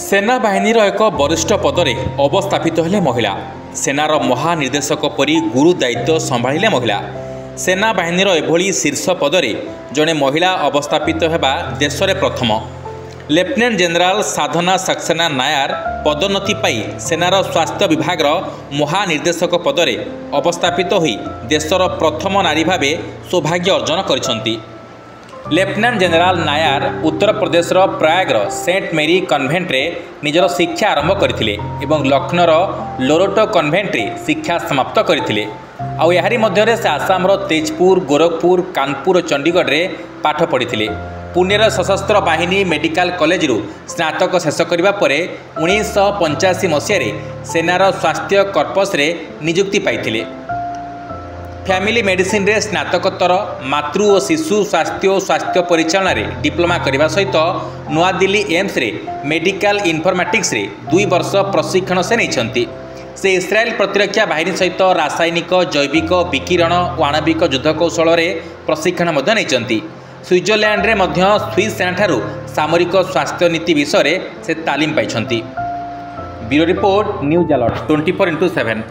सेनाबाहिनीर एक वरिष्ठ पदरे अवस्थापित हेले महिला। सेनार महानिर्देशक परी गुरु दायित्व संभाळिले महिला। सेनाबाहिनीर एभली शीर्ष पदरे जड़े महिला अवस्थापित हेबा देशरे प्रथम। लेफ्टिनेंट जेनेराल साधना सक्सेना नायर पदोन्नति पाई सेनार स्वास्थ्य विभाग महानिर्देशक पदरे अवस्थापित होई देशर प्रथम नारी भावे सौभाग्य अर्जन करिसंती। लेफ्टिनेंट जेनेराल नायर उत्तर प्रदेशर प्रयागर सेंट मेरी कन्वेंट्रे निजर शिक्षा आरंभ करथिले एवं लखनौर लोरोटो कन्वेंट्रे शिक्षा समाप्त करथिले। आउ याहारी मध्यरे से आसामर तेजपुर, गोरखपुर, कानपुर और चंडीगढ़ रे पाठ पढ़िथिले। पुणेर सशस्त्र बाहिनी मेडिकल कॉलेज स्नातक शेष करबा परे 1985 मसीह सेनार स्वास्थ्य कर्पस रे नियुक्ति पाइथिले। फैमिली मेडिसिन रे स्नातकोत्तर, मातृ और शिशु स्वास्थ्य और स्वास्थ्य परिचालन रे डिप्लोमा करने सहित नवा दिल्ली एम्स रे मेडिकल इनफॉर्मेटिक्स रे 2 वर्ष प्रशिक्षण से नहीं। से इस्राएल प्रतिरक्षा बाहिनी सहित रासायनिक, जैविक, विकिरण और आणविक युद्ध कौशल रे प्रशिक्षण नहीं। स्विट्जरलैंड रे मध्य स्विस सेना ठारू सामरिक स्वास्थ्य नीति विषय से तालीम पाई। Bureau report, news alert 24x7।